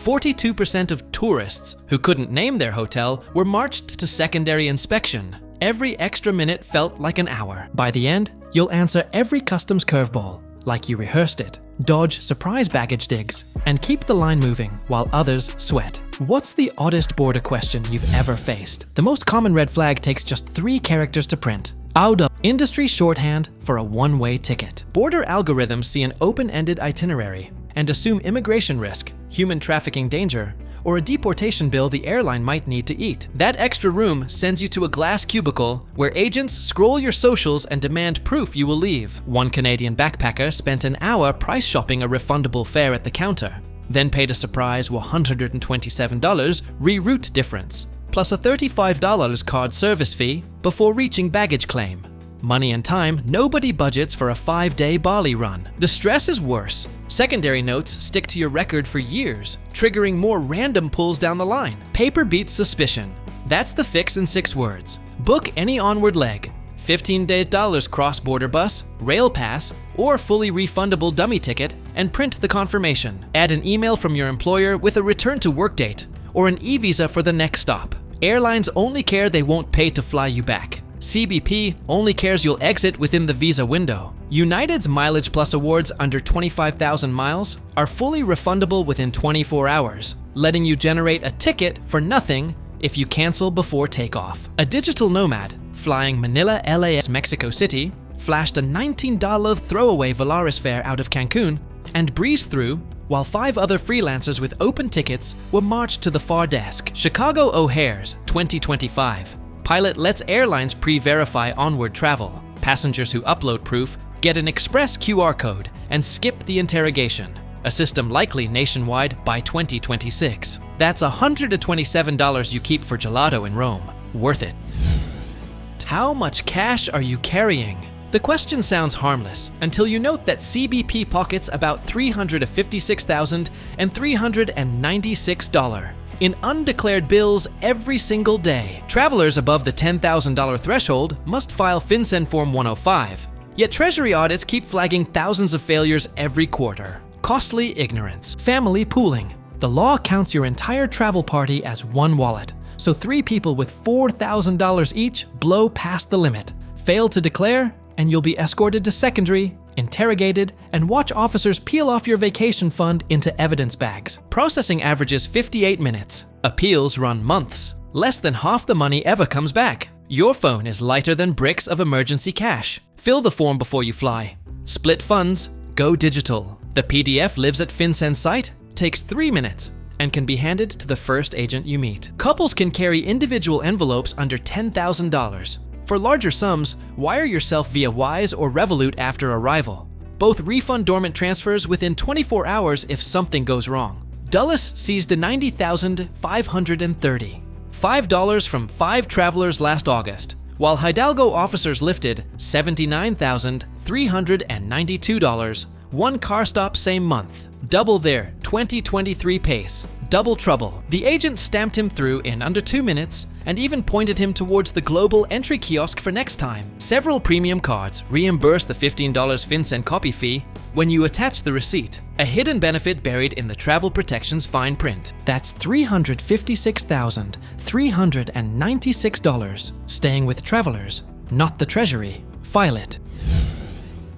42% of tourists who couldn't name their hotel were marched to secondary inspection. Every extra minute felt like an hour. By the end, you'll answer every customs curveball like you rehearsed it, dodge surprise baggage digs, and keep the line moving while others sweat. What's the oddest border question you've ever faced? The most common red flag takes just 3 characters to print. AUDA, industry shorthand for a one-way ticket. Border algorithms see an open-ended itinerary and assume immigration risk, human trafficking danger, or a deportation bill the airline might need to eat. That extra room sends you to a glass cubicle where agents scroll your socials and demand proof you will leave. One Canadian backpacker spent an hour price shopping a refundable fare at the counter, then paid a surprise $127 reroute difference, plus a $35 card service fee before reaching baggage claim. Money and time, nobody budgets for a 5-day Bali run. The stress is worse. Secondary notes stick to your record for years, triggering more random pulls down the line. Paper beats suspicion. That's the fix in 6 words. Book any onward leg. $15 cross-border bus, rail pass, or fully refundable dummy ticket, and print the confirmation. Add an email from your employer with a return to work date, or an e-visa for the next stop. Airlines only care they won't pay to fly you back. CBP only cares you'll exit within the visa window. United's Mileage Plus awards under 25,000 miles are fully refundable within 24 hours, letting you generate a ticket for nothing if you cancel before takeoff. A digital nomad flying Manila LAX Mexico City flashed a $19 throwaway Volaris fare out of Cancun and breezed through while 5 other freelancers with open tickets were marched to the far desk. Chicago O'Hare's 2025. Pilot lets airlines pre-verify onward travel. Passengers who upload proof get an express QR code and skip the interrogation, a system likely nationwide by 2026. That's $127 you keep for gelato in Rome. Worth it. How much cash are you carrying? The question sounds harmless until you note that CBP pockets about $356,396 in undeclared bills every single day. Travelers above the $10,000 threshold must file FinCEN Form 105. Yet Treasury audits keep flagging thousands of failures every quarter. Costly ignorance. Family pooling. The law counts your entire travel party as one wallet, so 3 people with $4,000 each blow past the limit. Fail to declare, and you'll be escorted to secondary, interrogated, and watch officers peel off your vacation fund into evidence bags. Processing averages 58 minutes. Appeals run months. Less than half the money ever comes back. Your phone is lighter than bricks of emergency cash. Fill the form before you fly. Split funds, go digital. The PDF lives at FinCEN's site, takes 3 minutes, and can be handed to the first agent you meet. Couples can carry individual envelopes under $10,000. For larger sums, wire yourself via Wise or Revolut after arrival. Both refund dormant transfers within 24 hours if something goes wrong. Dulles seized the $90,530. $5 from 5 travelers last August, while Hidalgo officers lifted $79,392, 1 car stop same month. Double their 2023 pace. Double trouble. The agent stamped him through in under 2 minutes and even pointed him towards the global entry kiosk for next time. Several premium cards reimburse the $15 FinCEN copy fee when you attach the receipt, a hidden benefit buried in the travel protection's fine print. That's $356,396. Staying with travelers, not the Treasury. File it.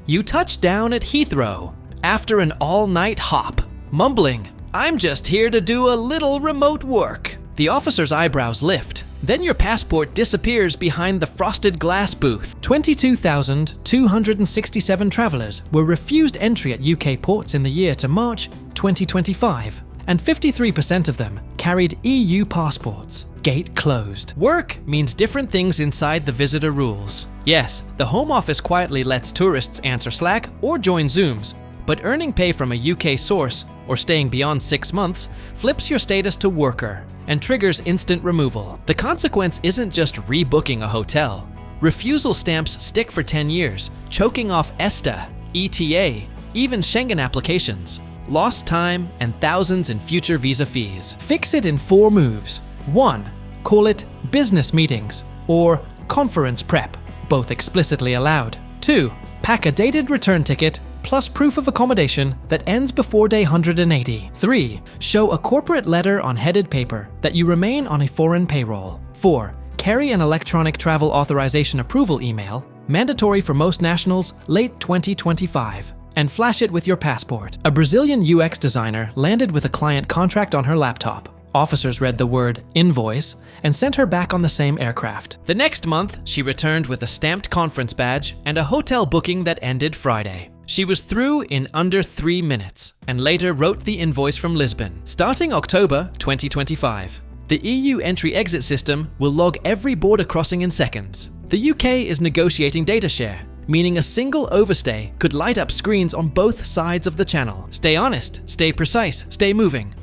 You touch down at Heathrow after an all-night hop, mumbling, "I'm just here to do a little remote work." The officer's eyebrows lift. Then your passport disappears behind the frosted glass booth. 22,267 travelers were refused entry at UK ports in the year to March 2025, and 53% of them carried EU passports. Gate closed. Work means different things inside the visitor rules. Yes, the Home Office quietly lets tourists answer Slack or join Zooms, but earning pay from a UK source or staying beyond 6 months flips your status to worker and triggers instant removal. The consequence isn't just rebooking a hotel. Refusal stamps stick for 10 years, choking off ESTA, ETA, even Schengen applications. Lost time and thousands in future visa fees. Fix it in 4 moves. 1. Call it business meetings or conference prep, both explicitly allowed. 2. Pack a dated return ticket, plus proof of accommodation that ends before day 180. 3. Show a corporate letter on headed paper that you remain on a foreign payroll. 4. Carry an electronic travel authorization approval email, mandatory for most nationals, late 2025. And flash it with your passport. A Brazilian UX designer landed with a client contract on her laptop. Officers read the word invoice and sent her back on the same aircraft. The next month, she returned with a stamped conference badge and a hotel booking that ended Friday. She was through in under 3 minutes and later wrote the invoice from Lisbon. Starting October 2025, the EU entry-exit system will log every border crossing in seconds. The UK is negotiating data share, meaning a single overstay could light up screens on both sides of the channel. Stay honest, stay precise, stay moving.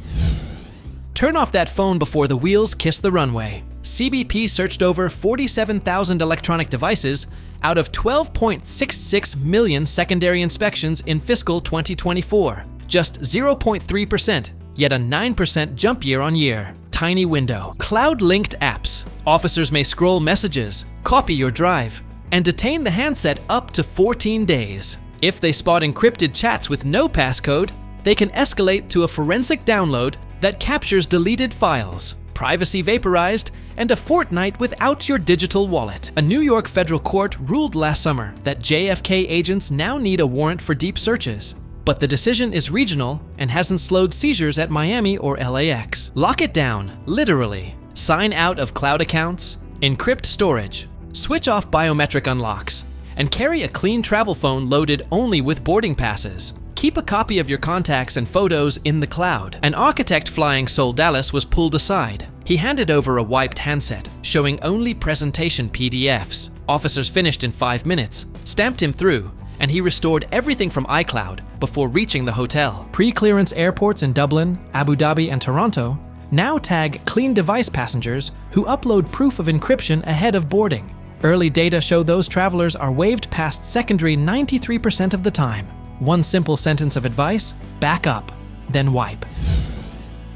Turn off that phone before the wheels kiss the runway. CBP searched over 47,000 electronic devices out of 12.66 million secondary inspections in fiscal 2024. Just 0.3%, yet a 9% jump year on year. Tiny window. Cloud-linked apps. Officers may scroll messages, copy your drive, and detain the handset up to 14 days. If they spot encrypted chats with no passcode, they can escalate to a forensic download that captures deleted files, privacy vaporized, and a fortnight without your digital wallet. A New York federal court ruled last summer that JFK agents now need a warrant for deep searches. But the decision is regional and hasn't slowed seizures at Miami or LAX. Lock it down, literally. Sign out of cloud accounts, encrypt storage, switch off biometric unlocks, and carry a clean travel phone loaded only with boarding passes. Keep a copy of your contacts and photos in the cloud. An architect flying Seoul Dallas was pulled aside. He handed over a wiped handset, showing only presentation PDFs. Officers finished in 5 minutes, stamped him through, and he restored everything from iCloud before reaching the hotel. Pre-clearance airports in Dublin, Abu Dhabi, and Toronto now tag clean device passengers who upload proof of encryption ahead of boarding. Early data show those travelers are waved past secondary 93% of the time. One simple sentence of advice: back up, then wipe.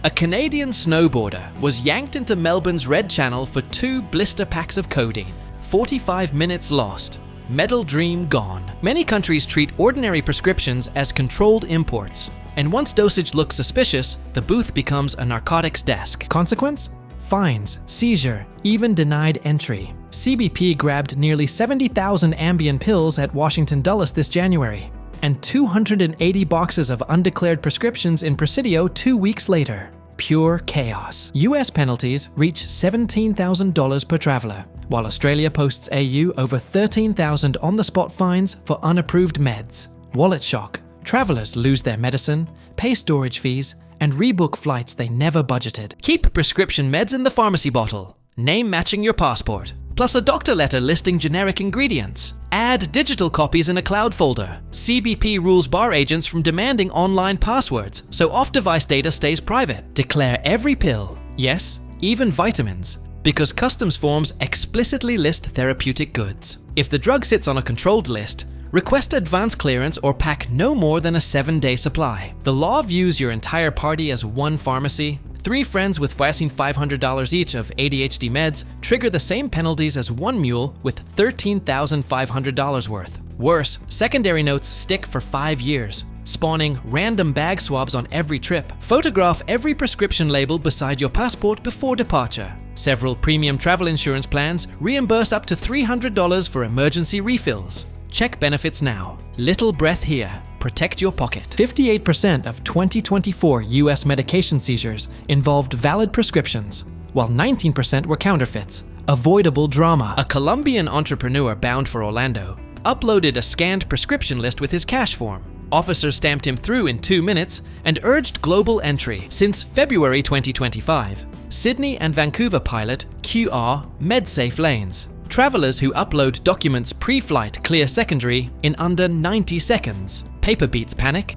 A Canadian snowboarder was yanked into Melbourne's Red Channel for 2 blister packs of codeine. 45 minutes lost. Medal dream gone. Many countries treat ordinary prescriptions as controlled imports, and once dosage looks suspicious, the booth becomes a narcotics desk. Consequence? Fines, seizure, even denied entry. CBP grabbed nearly 70,000 Ambien pills at Washington Dulles this January, and 280 boxes of undeclared prescriptions in Presidio 2 weeks later. Pure chaos. US penalties reach $17,000 per traveler, while Australia posts AU over 13,000 on-the-spot fines for unapproved meds. Wallet shock. Travelers lose their medicine, pay storage fees, and rebook flights they never budgeted. Keep prescription meds in the pharmacy bottle, name matching your passport, plus a doctor letter listing generic ingredients. Add digital copies in a cloud folder. CBP rules bar agents from demanding online passwords, so off-device data stays private. Declare every pill, yes, even vitamins, because customs forms explicitly list therapeutic goods. If the drug sits on a controlled list, request advance clearance or pack no more than a 7-day supply. The law views your entire party as one pharmacy. 3 friends with $500 each of ADHD meds trigger the same penalties as 1 mule with $13,500 worth. Worse, secondary notes stick for 5 years, spawning random bag swabs on every trip. Photograph every prescription label beside your passport before departure. Several premium travel insurance plans reimburse up to $300 for emergency refills. Check benefits now. Little breath here. Protect your pocket. 58% of 2024 US medication seizures involved valid prescriptions, while 19% were counterfeits. Avoidable drama. A Colombian entrepreneur bound for Orlando uploaded a scanned prescription list with his cash form. Officers stamped him through in 2 minutes and urged global entry. Since February 2025, Sydney and Vancouver pilot QR MedSafe lanes. Travelers who upload documents pre-flight clear secondary in under 90 seconds. Paper beats panic.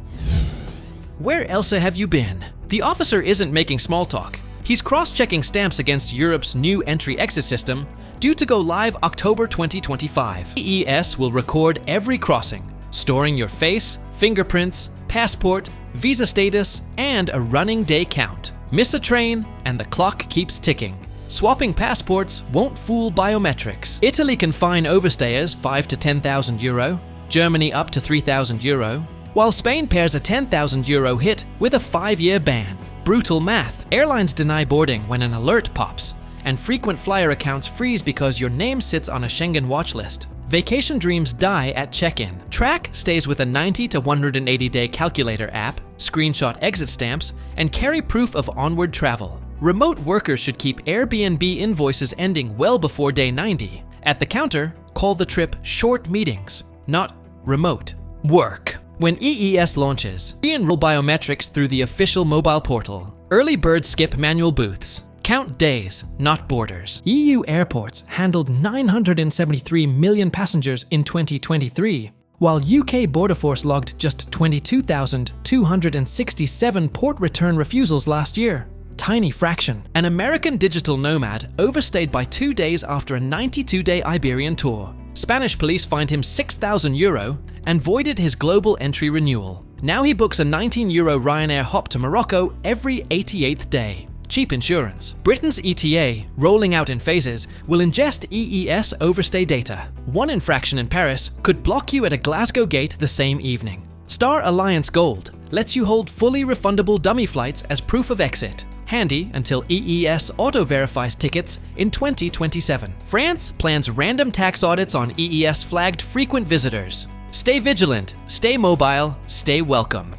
Where else have you been? The officer isn't making small talk. He's cross-checking stamps against Europe's new entry-exit system, due to go live October 2025. EES will record every crossing, storing your face, fingerprints, passport, visa status, and a running day count. Miss a train, and the clock keeps ticking. Swapping passports won't fool biometrics. Italy can fine overstayers €5,000 to €10,000, Germany up to €3,000, while Spain pairs a €10,000 hit with a 5-year ban. Brutal math. Airlines deny boarding when an alert pops, and frequent flyer accounts freeze because your name sits on a Schengen watch list. Vacation dreams die at check-in. Track stays with a 90 to 180-day calculator app, screenshot exit stamps, and carry proof of onward travel. Remote workers should keep Airbnb invoices ending well before day 90. At the counter, call the trip short meetings, not remote work. When EES launches, re-enroll biometrics through the official mobile portal. Early birds skip manual booths. Count days, not borders. EU airports handled 973 million passengers in 2023, while UK Border Force logged just 22,267 port return refusals last year. Tiny fraction. An American digital nomad overstayed by 2 days after a 92-day Iberian tour. Spanish police fined him €6,000 and voided his global entry renewal. Now he books a €19 Ryanair hop to Morocco every 88th day. Cheap insurance. Britain's ETA, rolling out in phases, will ingest EES overstay data. One infraction in Paris could block you at a Glasgow gate the same evening. Star Alliance Gold lets you hold fully refundable dummy flights as proof of exit. Handy until EES auto-verifies tickets in 2027. France plans random tax audits on EES-flagged frequent visitors. Stay vigilant, stay mobile, stay welcome.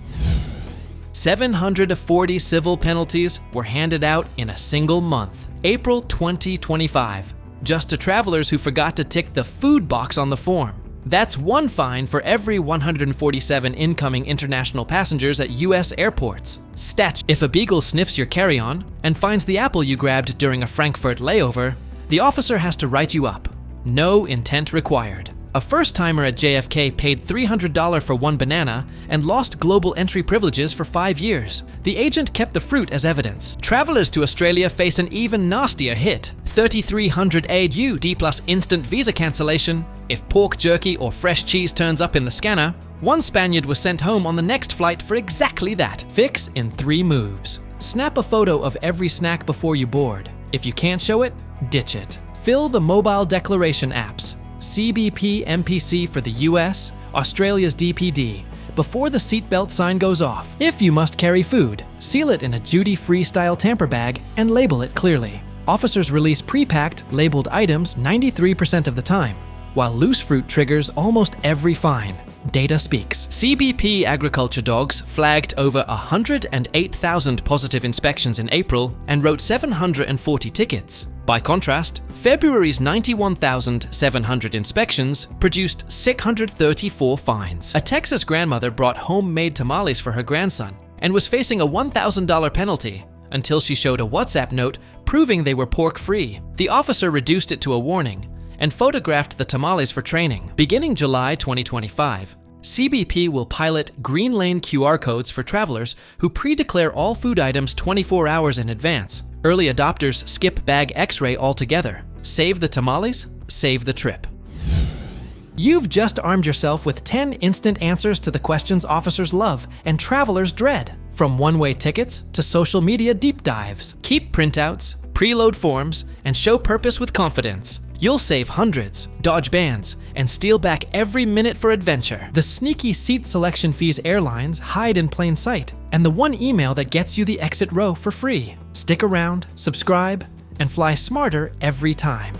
740 civil penalties were handed out in a single month. April 2025. Just to travelers who forgot to tick the food box on the form. That's one fine for every 147 incoming international passengers at US airports. Stat: if a beagle sniffs your carry-on and finds the apple you grabbed during a Frankfurt layover, the officer has to write you up. No intent required. A first-timer at JFK paid $300 for one banana and lost global entry privileges for 5 years. The agent kept the fruit as evidence. Travelers to Australia face an even nastier hit. 3,300 AU D+ instant visa cancellation if pork jerky or fresh cheese turns up in the scanner. One Spaniard was sent home on the next flight for exactly that. Fix in 3 moves. Snap a photo of every snack before you board. If you can't show it, ditch it. Fill the mobile declaration apps. CBP MPC for the US, Australia's DPD, before the seatbelt sign goes off. If you must carry food, seal it in a duty-free style tamper bag and label it clearly. Officers release pre-packed, labeled items 93% of the time, while loose fruit triggers almost every fine. Data speaks. CBP agriculture dogs flagged over 108,000 positive inspections in April and wrote 740 tickets. By contrast, February's 91,700 inspections produced 634 fines. A Texas grandmother brought homemade tamales for her grandson and was facing a $1,000 penalty until she showed a WhatsApp note proving they were pork-free. The officer reduced it to a warning and photographed the tamales for training. Beginning July 2025, CBP will pilot Green Lane QR codes for travelers who pre-declare all food items 24 hours in advance. Early adopters skip bag X-ray altogether. Save the tamales, save the trip. You've just armed yourself with 10 instant answers to the questions officers love and travelers dread. From one-way tickets to social media deep dives. Keep printouts, preload forms, and show purpose with confidence. You'll save hundreds, dodge bans, and steal back every minute for adventure. The sneaky seat selection fees airlines hide in plain sight, and the one email that gets you the exit row for free. Stick around, subscribe, and fly smarter every time.